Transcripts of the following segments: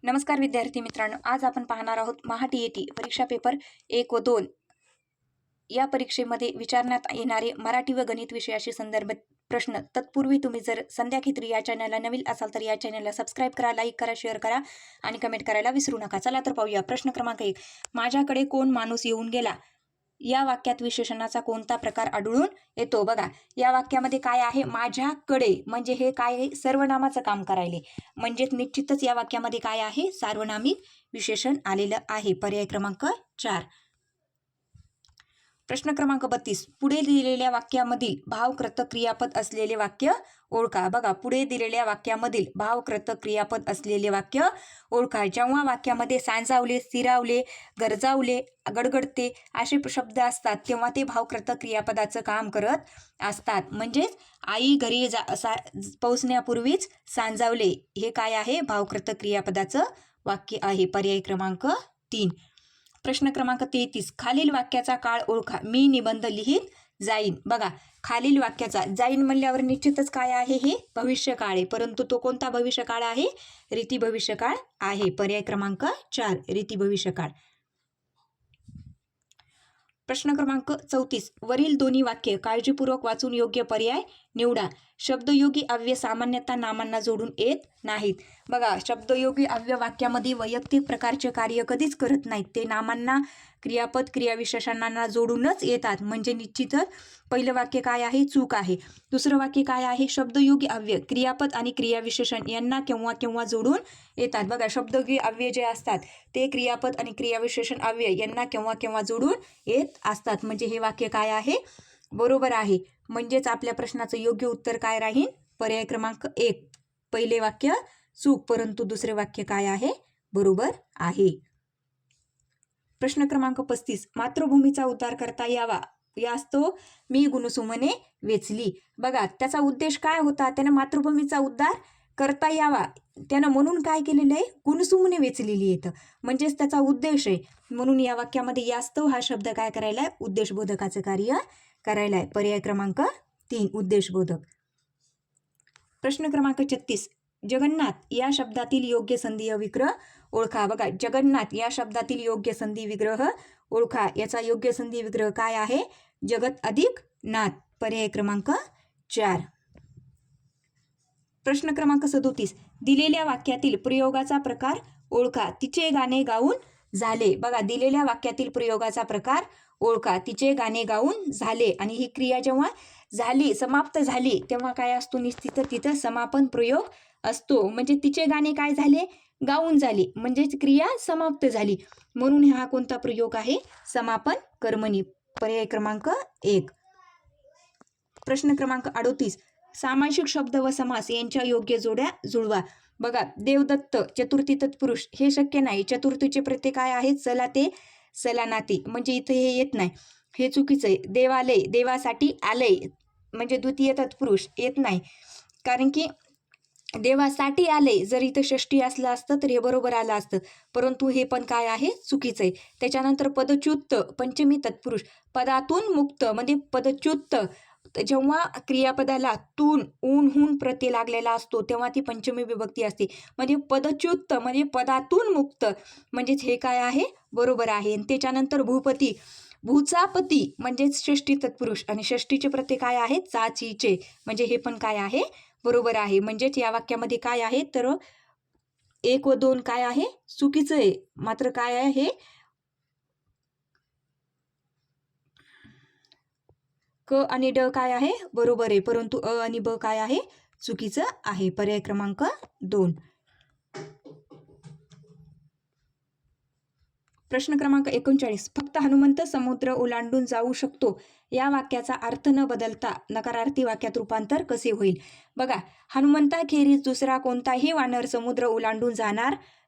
नमस्कार विद्यार्थी मित्रांनो, आज आपण पाहणार आहोत महा-टी-ई-टी परीक्षा पेपर 1 व 2 या परीक्षेमध्ये विचारण्यात येणारे मराठी व गणित विषयाशी संदर्भित प्रश्न. तत्पूर्वी तुम्ही जर संध्या खित्री या चॅनलला नवीन असाल तर या चॅनलला सबस्क्राईब करा, लाईक करा, शेअर करा आणि कमेंट करायला विसरू नका. चला तर पाहूया. प्रश्न क्रमांक 1. माझ्याकडे कोण माणूस येऊन गेला या वाक्यात विशेषणाचा कोणता प्रकार आढळून येतो? बघा, या वाक्यामध्ये काय आहे? माझ्याकडे म्हणजे हे काय आहे? सर्वनामाचं काम करायले, म्हणजेच निश्चितच या वाक्यामध्ये काय आहे? सार्वनामिक विशेषण आलेलं आहे. पर्याय क्रमांक 4. प्रश्न क्रमांक 32. पुढे दिलेल्या वाक्यामधील भावकृतक क्रियापद असलेले वाक्य ओळखा. बघा, पुढे दिलेल्या वाक्यामधील भावकृतक क्रियापद असलेले वाक्य ओळखा. जेव्हा वाक्यामध्ये सांजावले, स्थिरावले, गरजावले, गडगडते असे शब्द असतात तेव्हा ते भावकृतक क्रियापदाचं काम करत असतात. म्हणजेच आई घरी पोहोचण्यापूर्वीच सांजावले हे काय आहे? भावकृतक क्रियापदाचं वाक्य आहे. पर्याय क्रमांक 3. प्रश्न क्रमांक 33. खालील वाक्याचा काळ ओळखा. मी निबंध लिहित जाईन. बघा, खालील वाक्याचा जाईन म्हणल्यावर निश्चितच काय आहे? हे भविष्यकाळ आहे, परंतु तो कोणता भविष्यकाळ आहे? रीती भविष्यकाळ आहे. पर्याय क्रमांक 4 रीती भविष्यकाळ. प्रश्न क्रमांक 34. वरील दोन्ही वाक्य काळजीपूर्वक वाचून योग्य पर्याय निवडा. शब्दयोगी अव्यय सामान्यतः नामांना जोडून येत नाहीत. बघा, शब्दयोगी अव्यय वाक्यामध्ये वैयक्तिक प्रकारचे कार्य कधीच करत नाहीत, ते नामांना, क्रियापद, क्रियाविशेषणांना जोडूनच येतात. म्हणजे निश्चितच पहिलं वाक्य काय आहे? चूक आहे. दुसरं वाक्य काय आहे? शब्दयोगी अव्यय क्रियापद आणि क्रियाविशेषण यांना केव्हा केव्हा जोडून येतात. बघा, शब्दयोगी अव्यय जे असतात ते क्रियापद आणि क्रियाविशेषण अव्यय यांना केव्हा केव्हा जोडून येत असतात. म्हणजे हे वाक्य काय आहे? बरोबर आहे. म्हणजेच आपल्या प्रश्नाचं योग्य उत्तर काय राहील? पर्याय क्रमांक 1. पहिले वाक्य चूक, परंतु दुसरे वाक्य काय आहे? बरोबर आहे. प्रश्न क्रमांक 35. मातृभूमीचा उद्धार करता यावा यास्तव मी गुणसुमने वेचली. बघा, त्याचा उद्देश काय होता? त्यानं मातृभूमीचा उद्धार करता यावा, त्यानं म्हणून काय केलेलं आहे? गुणसुमने वेचलेली येतं, म्हणजेच त्याचा उद्देश आहे. म्हणून या वाक्यामध्ये यास्तव हा शब्द काय करायला आहे? उद्देशबोधकाचं कार्य करायला आहे. पर्याय क्रमांक 3 उद्देशबोधक. प्रश्न क्रमांक 36. जगन्नाथ या शब्दातील योग्य संधी विग्रह ओळखा. बघा, जगन्नाथ या शब्दातील योग्य संधी विग्रह ओळखा. याचा योग्य संधी विग्रह काय आहे? जगत अधिक नाथ. पर्याय क्रमांक 4. प्रश्न क्रमांक 37. दिलेल्या वाक्यातील प्रयोगाचा प्रकार ओळखा. तिचे गाणे गाऊन झाले. बघा, दिलेल्या वाक्यातील प्रयोगाचा प्रकार ओळखा. तिचे गाणे गाऊन झाले. आणि ही क्रिया जेव्हा झाली, समाप्त झाली, तेव्हा काय असतो? निश्चित तिथं समापन प्रयोग असतो. म्हणजे तिचे गाणे काय झाले? गाऊन झाले, म्हणजेच क्रिया समाप्त झाली. म्हणून हा कोणता प्रयोग आहे? समापन कर्मणी. पर्याय क्रमांक 1. प्रश्न क्रमांक 38. सामासिक शब्द व समास यांच्या योग्य जोड्या जुळवा. बघा, देवदत्त चतुर्थी तत्पुरुष हे शक्य नाही. चतुर्थीचे प्रत्यय काय आहेत? चला ते चलानाती, म्हणजे इथे हे येत नाही, हे चुकीचं आहे. देवालय देवासाठी आलय, म्हणजे द्वितीय तत्पुरुष येत नाही, कारण की देवासाठी आले जर इथं षष्टी असलं असतं तर हे बरोबर आलं असतं, परंतु हे पण काय आहे? चुकीचं आहे. त्याच्यानंतर पदच्युत पंचमी तत्पुरुष, पदातून मुक्त म्हणजे पदच्युत, जेव्हा क्रियापदाला तून ऊन हून प्रत्यय लागलेला असतो तेव्हा ती पंचमी विभक्ती असते. म्हणजे पदच्युत म्हणजे पदातून मुक्त, म्हणजेच हे काय आहे? बरोबर आहे. त्याच्यानंतर भूपती, भूचा पती म्हणजेच षष्टी तत्पुरुष, आणि षष्टीचे प्रत्यय काय आहेत? चाचीचे, म्हणजे हे पण काय आहे? बरोबर आहे. म्हणजेच या वाक्यामध्ये काय आहे? तर 1 व 2 काय आहे? चुकीचं आहे. मात्र काय आहे? हे क आणि ड काय आहे? बरोबर आहे, परंतु अ आणि ब काय आहे? चुकीचं आहे. पर्याय क्रमांक 2. प्रश्न क्रमांक 39. फक्त हनुमंत समुद्र ओलांडून जाऊ शकतो या वाक्याचा अर्थ न बदलता नकारार्थी वाक्यात रूपांतर कसे होईल? बघा, हनुमंताखेरीज दुसरा कोणताही वानर समुद्र ओलांडून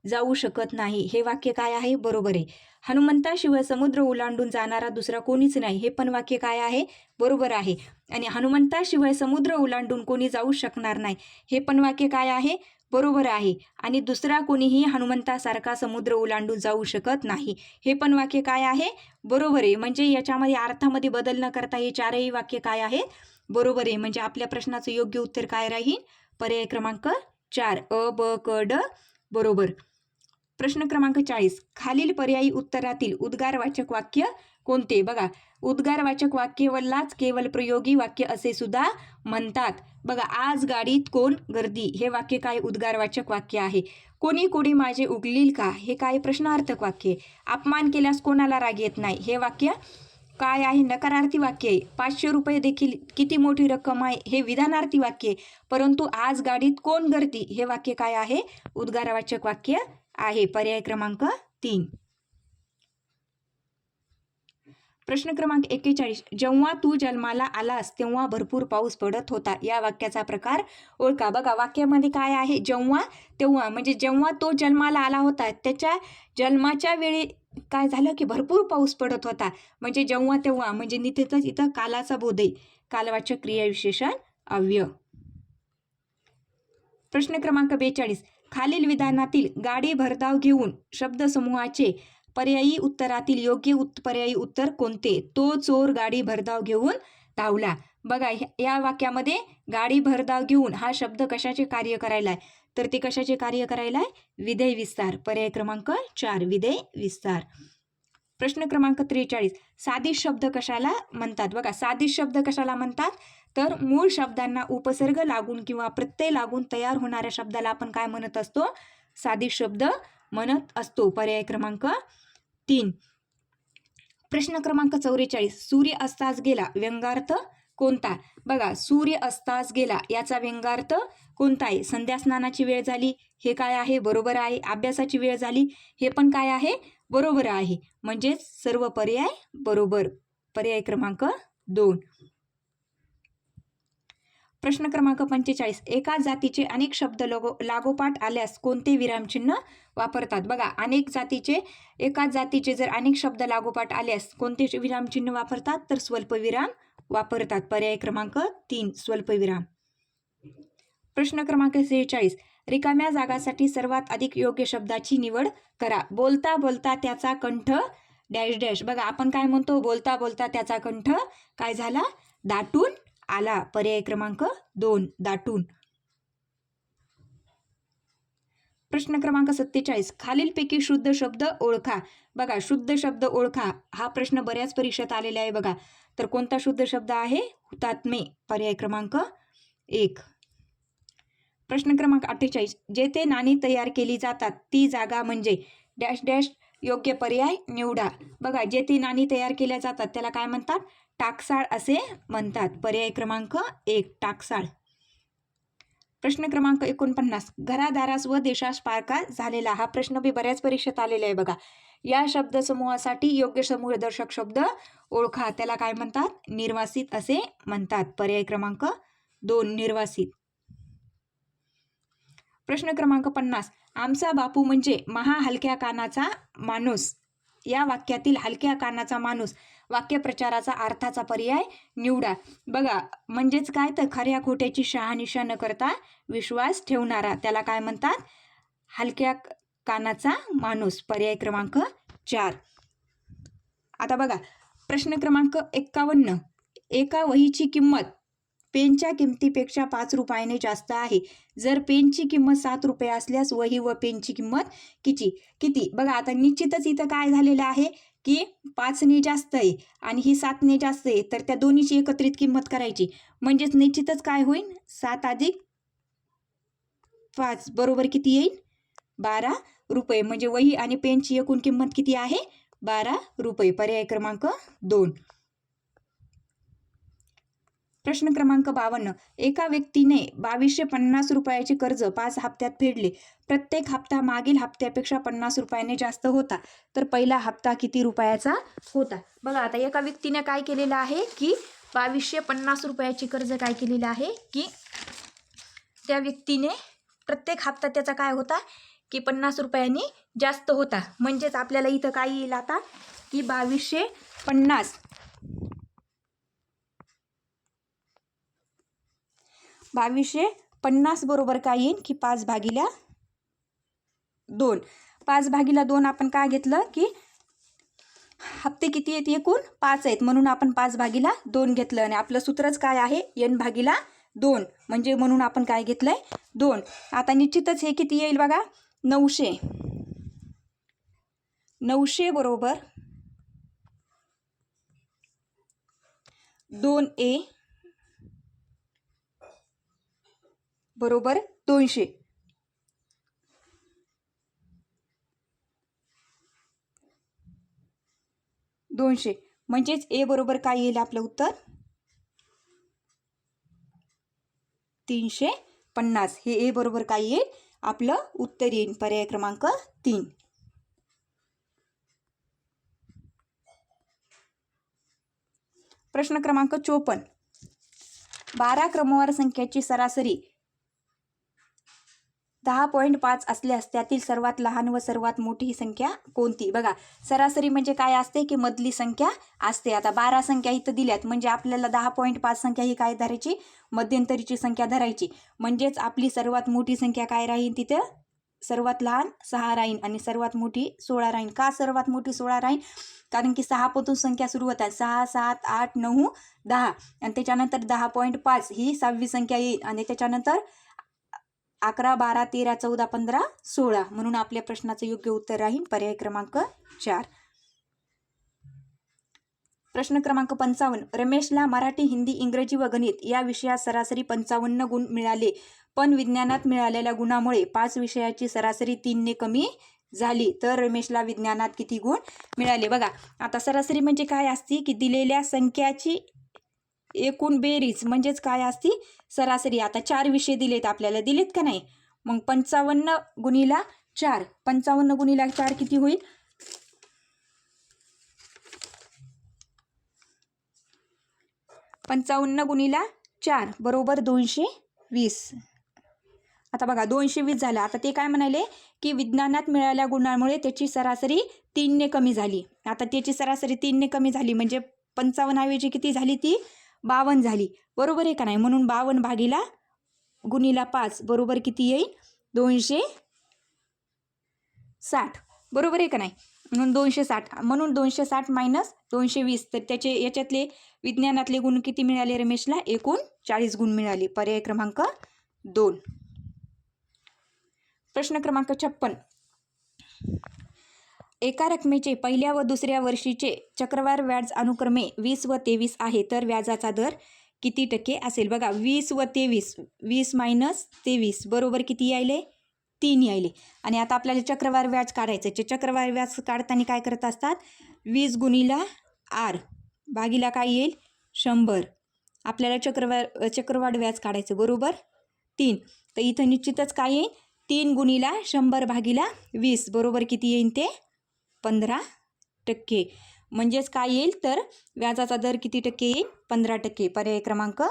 जाऊ शकत नाही. हे वाक्य काय आहे? बरोबर आहे. हनुमंताशिवाय समुद्र ओलांडून जाणारा दुसरा कोणीच नाही, हे पण वाक्य काय आहे? बरोबर आहे. आणि हनुमंताशिवाय समुद्र ओलांडून कोणी जाऊ शकणार नाही, हे पण वाक्य काय आहे? बरोबर आहे. आणि दुसरा कोणीही हनुमंतासारखा समुद्र ओलांडून जाऊ शकत नाही, हे पण वाक्य काय आहे? बरोबर आहे. म्हणजे याच्यामध्ये अर्थामध्ये बदल न करता हे चारही वाक्य काय आहे? बरोबर आहे. म्हणजे आपल्या प्रश्नाचं योग्य उत्तर काय राहील? पर्याय क्रमांक 4 अ ब क ड बरोबर. प्रश्न क्रमांक 40. खालील पर्यायी उत्तरातील उद्गारवाचक वाक्य कोणते? बघा, उद्गारवाचक वाक्यालाच केवळ प्रयोगी वाक्य असे सुद्धा म्हणतात. बघा, आज गाडीत कोण गर्दी, हे वाक्य काय उद्गारवाचक वाक्य आहे. कोणी कोणी माझे उगलील का, हे काय प्रश्नार्थक वाक्य. अपमान केल्यास कोणाला राग येत नाही, हे वाक्य काय आहे? नकारार्थी वाक्य आहे. 500 रुपये देखील किती मोठी रक्कम आहे, हे विधानार्थी वाक्य आहे. परंतु आज गाडीत कोण गर्दी, हे वाक्य काय आहे? उद्गारवाचक वाक्य आहे. पर्याय क्रमांक 3. प्रश्न क्रमांक 41. जेव्हा तू जन्माला आलास तेव्हा भरपूर पाऊस पडत होता, या वाक्याचा प्रकार ओळखा. बघा, वाक्यामध्ये काय आहे? जेव्हा तेव्हा, म्हणजे जेव्हा तो जन्माला आला होता त्याच्या जन्माच्या वेळी काय झालं की भरपूर पाऊस पडत होता. म्हणजे जेव्हा तेव्हा, म्हणजे निश्चितच इथं कालाचा बोध आहे. कालवाचक क्रियाविशेषण अव्यय. प्रश्न क्रमांक 42. खालील विधानातील गाडी भरधाव घेऊन शब्दसमूहाचे पर्यायी उत्तरातील योग्य पर्यायी उत्तर कोणते? तो चोर गाडी भरधाव घेऊन धावला. बघा, या वाक्यामध्ये गाडी भरधाव घेऊन हा शब्द कशाचे कार्य करायला आहे? तर ते कशाचे कार्य करायला आहे? विधेय विस्तार. पर्याय क्रमांक 4, विधेय विस्तार. प्रश्न क्रमांक 43. साधित शब्द कशाला म्हणतात? बघा, साधित शब्द कशाला म्हणतात? तर मूळ शब्दांना उपसर्ग लागून किंवा प्रत्यय लागून तयार होणाऱ्या शब्दाला आपण काय म्हणत असतो? साधित शब्द म्हणत असतो. पर्याय क्रमांक 3. प्रश्न क्रमांक 44. सूर्य अस्तास गेला, व्यंगार्थ कोणता? बघा, सूर्य अस्तास गेला याचा व्यंगार्थ कोणता आहे? संध्या स्नानाची वेळ झाली, हे काय आहे? बरोबर आहे. अभ्यासाची वेळ झाली, हे पण काय आहे? बरोबर आहे. म्हणजेच सर्व पर्याय बरोबर. पर्याय क्रमांक 2. प्रश्न क्रमांक 45. एकाच जातीचे अनेक शब्द लागोपाठ आल्यास कोणते विरामचिन्ह वापरतात? बघा, एकाच जातीचे जर अनेक शब्द लागोपाठ आल्यास कोणते विरामचिन्ह वापरतात? तर स्वल्पविराम वापरतात. पर्याय क्रमांक 3, स्वल्पविराम. प्रश्न क्रमांक 46. रिकाम्या जागासाठी सर्वात अधिक योग्य शब्दाची निवड करा. बोलता बोलता त्याचा कंठ डॅश डॅश. बघा, आपण काय म्हणतो? बोलता बोलता त्याचा कंठ काय झाला? दाटून आला. पर्याय क्रमांक 2, दाटून. प्रश्न क्रमांक 47. खालीलपैकी शुद्ध शब्द ओळखा. बघा, शुद्ध शब्द ओळखा हा प्रश्न बऱ्याच परीक्षेत आलेला आहे. बघा, तर कोणता शुद्ध शब्द आहे? हुतात्मे. पर्याय क्रमांक 1. प्रश्न क्रमांक 48. जेथे नाणी तयार केली जातात ती जागा म्हणजे डॅश डॅश. योग्य पर्याय निवडा. बघा, जेथे नाणी तयार केल्या जातात त्याला काय म्हणतात? टाकसाळ असे म्हणतात. पर्याय क्रमांक 1, टाकसाळ. प्रश्न क्रमांक 49. घरादारास व देशास पारका झालेला, हा प्रश्न बी बऱ्याच परीक्षेत आलेला आहे. बघा, या शब्दसमूहासाठी योग्य समूहदर्शक शब्द ओळखा. त्याला काय म्हणतात? निर्वासित असे म्हणतात. पर्याय क्रमांक 2, निर्वासित. प्रश्न क्रमांक 50. आमचा बापू म्हणजे महा हलक्या कानाचा माणूस, या वाक्यातील हलक्या कानाचा माणूस वाक्यप्रचाराचा अर्थाचा पर्याय निवडा. बघा, म्हणजेच काय? तर खऱ्या खोट्याची शहानिशा न करता विश्वास ठेवणारा, त्याला काय म्हणतात? हलक्या कानाचा माणूस. पर्याय क्रमांक 4. आता बघा, प्रश्न क्रमांक 51. एका वहीची किंमत पेनच्या किमतीपेक्षा 5 रुपयाने जास्त आहे. जर पेनची किंमत 7 रुपये असल्यास वही व पेनची किंमत किती? बघा, आता निश्चितच इथं काय झालेलं आहे की 5ने जास्त आहे आणि ही 7ने जास्त आहे, तर त्या दोन्हीची एकत्रित किंमत करायची. म्हणजेच निश्चितच काय होईल? 7 अधिक 5 बरोबर किती येईल? 12 रुपये. म्हणजे वही आणि पेनची एकूण किंमत किती आहे? 12 रुपये. पर्याय क्रमांक 2. प्रश्न क्रमांक 52. एका व्यक्तीने 2250 रुपयाचे कर्ज 5 हप्त्यात फेडले. प्रत्येक हप्ता मागील हप्त्यापेक्षा 50 रुपयाने जास्त होता. तर पहिला हप्ता किती रुपयाचा होता? बघा, आता एका व्यक्तीने काय केलेलं आहे की 2250 रुपयाचे कर्ज काय केलेलं आहे की त्या व्यक्तीने प्रत्येक हप्ता त्याचा काय होता की 50 रुपयांनी जास्त होता. म्हणजेच आपल्याला इथं काय येईल आता की 2250 बरोबर काय येईल की 5/2. 5/2 आपण काय घेतलं की हप्ते किती आहेत? एकूण 5 आहेत, म्हणून आपण 5/2 घेतलं. आणि आपलं सूत्रच काय आहे? n/2. म्हणजे म्हणून आपण काय घेतलंय? 2. आता निश्चितच हे किती येईल? बघा, 900. 900 बरोबर 2a बरोबर 200. म्हणजेच ए बरोबर काय येईल आपलं उत्तर 350. हे ए बरोबर काय येईल आपलं उत्तर येईल पर्याय क्रमांक 3. प्रश्न क्रमांक 54. 12 क्रमवार संख्याची सरासरी 10.5 असल्यास त्यातील सर्वात लहान व सर्वात मोठी संख्या कोणती? बघा, सरासरी म्हणजे काय असते की मधली संख्या असते. आता 12 संख्या इथं दिल्यात म्हणजे आपल्याला 10.5 संख्या ही काय धरायची? मध्यंतरीची संख्या धरायची. म्हणजेच आपली सर्वात मोठी संख्या काय राहील तिथं? सर्वात लहान 6 राहील आणि सर्वात मोठी 16 राहील. का सर्वात मोठी 16 राहील? कारण की 6 पासून संख्या सुरू होतात. 6, 7, 8, 9, 10 आणि त्याच्यानंतर 10.5 ही 6वी संख्या येईल आणि त्याच्यानंतर 11, 12, 13, 14, 15, 16. म्हणून आपल्या प्रश्नाचं योग्य उत्तर राहील पर्याय क्रमांक 4. प्रश्न क्रमांक 55. रमेशला मराठी, हिंदी, इंग्रजी व गणित या विषयात सरासरी 55 गुण मिळाले, पण विज्ञानात मिळालेल्या गुणामुळे 5 विषयाची सरासरी 3 ने कमी झाली. तर रमेशला विज्ञानात किती गुण मिळाले? बघा, आता सरासरी म्हणजे काय असती की दिलेल्या संख्याची एकूण बेरीज म्हणजेच काय असती सरासरी. आता 4 विषय दिलेत आपल्याला, दिलेत का नाही? मग 55 गुणिला 4, 55 गुणिला 4 किती होईल? 55 गुणिला 4 बरोबर 220. आता बघा 220 झालं. आता ते काय म्हणाले की विज्ञानात मिळालेल्या गुणांमुळे त्याची सरासरी 3 ने कमी झाली. आता त्याची सरासरी 3 ने कमी झाली म्हणजे 55 ऐवजी किती झाली? ती 52 झाली. बरोबर आहे का नाही? म्हणून 52 भागीला गुणिला 5 बरोबर किती येईल? 260. बरोबर आहे का नाही? म्हणून 260. म्हणून 260 मायनस 220. तर त्याचे याच्यातले विज्ञानातले गुण किती मिळाले रमेशला? एकूण 40 गुण मिळाले. पर्याय क्रमांक 2. प्रश्न क्रमांक 56. एका रकमेचे पहिल्या व दुसऱ्या वर्षीचे चक्रवाढ व्याज अनुक्रमे 20 व 23 आहे, तर व्याजाचा दर किती टक्के असेल? बघा, 20 व 23, 20 मायनस 23 बरोबर किती यायले? 3 यायले. आणि आता आपल्याला चक्रवाढ व्याज काढायचं. चक्रवाढ व्याज काढताना काय करत असतात? 20 गुणिला R भागीला काय येईल? 100. आपल्याला चक्रवाढ व्याज काढायचं बरोबर 3. तर इथं निश्चितच काय येईल? 3 गुणिला 100 भागीला 20 बरोबर किती येईल? ते 15%. म्हणजेच काय येईल तर व्याजाचा दर किती टक्के येईल? 15%. पर्याय क्रमांक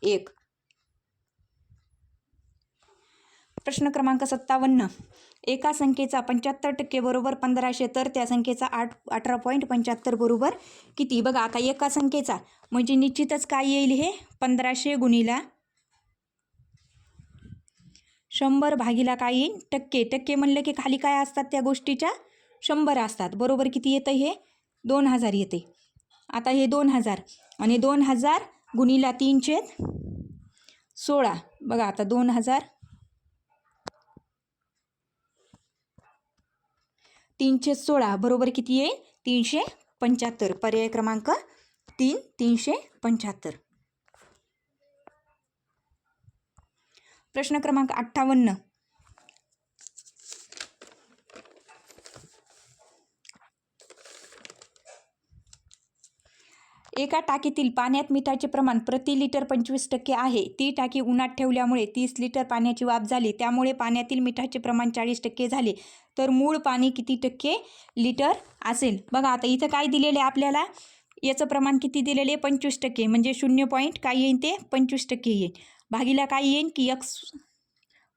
1. प्रश्न क्रमांक 57. एका संख्येचा 75% बरोबर 1500 तर त्या संख्येचा 18.75 बरोबर किती? बघा, आता एका संख्येचा म्हणजे निश्चितच काय येईल? हे 1500 गुणिला 100 भागीला काय येईल? टक्के. टक्के म्हणलं की खाली काय असतात त्या गोष्टीच्या? 100 असतात. बरोबर किती येतं? हे 2000 येते. आता हे 2000 आणि 2000 गुणिला 3/16. बघा, आता 2000 3/16 बरोबर किती येईल? 375. पर्याय क्रमांक 3, 375. प्रश्न क्रमांक 58. एका टाकीतील पाण्यात मिठाचे प्रमाण प्रति लिटर 25% आहे. ती टाकी उन्हात ठेवल्यामुळे 30 लिटर पाण्याची वाफ झाली, त्यामुळे पाण्यातील मिठाचे प्रमाण 40% झाले. तर मूळ पाणी किती टक्के लिटर असेल? बघा, आता इथं काय दिलेले आपल्याला? याचं प्रमाण किती दिलेले? 25%. म्हणजे 0. काय येईल? ते 25% येईल. भागीला काय येईल की x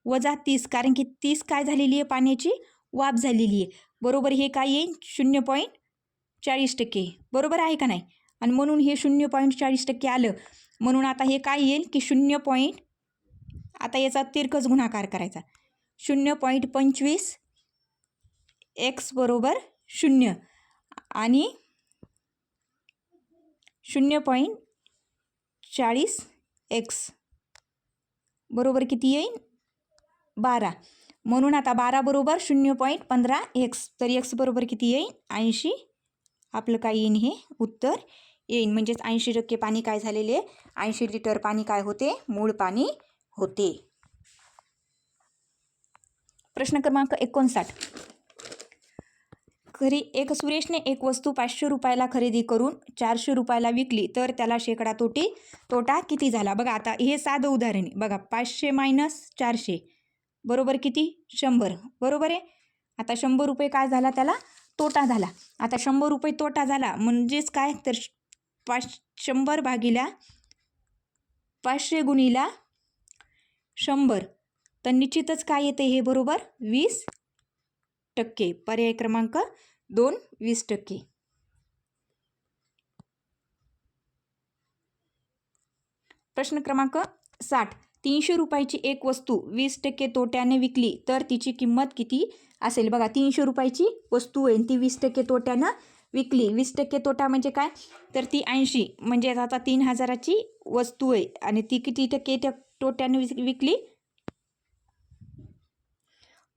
वजा 30. कारण की 30 काय झालेली आहे? पाण्याची वाफ झालेली आहे. बरोबर हे काय येईल? 0.40%. बरोबर आहे का नाही? आणि म्हणून हे 0.40% आलं. म्हणून आता हे काय येईल की 0. आता याचा तिरकस गुणाकार करायचा. 0.25 x बरोबर 0 आणि 0.40 x बरोबर किती येईल? 12. म्हणून आता 12 बरोबर 0.15 x, तर x बरोबर किती येईल 80. आपलं काय येईन हे उत्तर येईन, म्हणजेच 80% पाणी काय झालेले, 80 लिटर पाणी काय होते, मूळ पाणी होते. प्रश्न क्रमांक 59. सुरेशने एक वस्तू 500 रुपयाला खरेदी करून 400 रुपयाला विकली तर त्याला शेकडा तोटा किती झाला. बघा आता हे साधं उदाहरण आहे. बघा 500 - 400 बरोबर किती 100 बरोबर आहे. आता 100 रुपये काय झाला त्याला तोटा झाला. आता 100 रुपये तोटा झाला म्हणजेच काय तर 100 भागिले 500 गुणिले 100, तर निश्चितच काय येते हे बरोबर 20%. पर्याय क्रमांक 2 20%. प्रश्न क्रमांक 60. 300 रुपयाची एक वस्तू 20% तोट्याने विकली तर तिची किंमत किती असेल. बघा 300 रुपयाची वस्तू आहे ती 20% तोट्यानं विकली. 20% तोटा म्हणजे काय तर ती 80, म्हणजे आता 3000ची वस्तू आहे आणि ती किती टक्के तोट्याने विकली,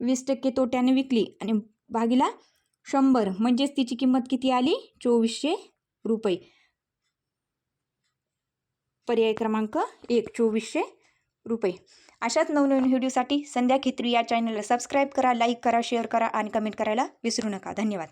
20% तोट्याने विकली आणि भागिला 100 म्हणजेच तिची किंमत किती आली 2400 रुपये. पर्याय क्रमांक 1 2400 रुपये. अशाच नवनवीन व्हिडिओसाठी संध्या खेत्री या चॅनलला सबस्क्राईब करा, लाईक करा, शेअर करा आणि कमेंट करायला विसरू नका. धन्यवाद.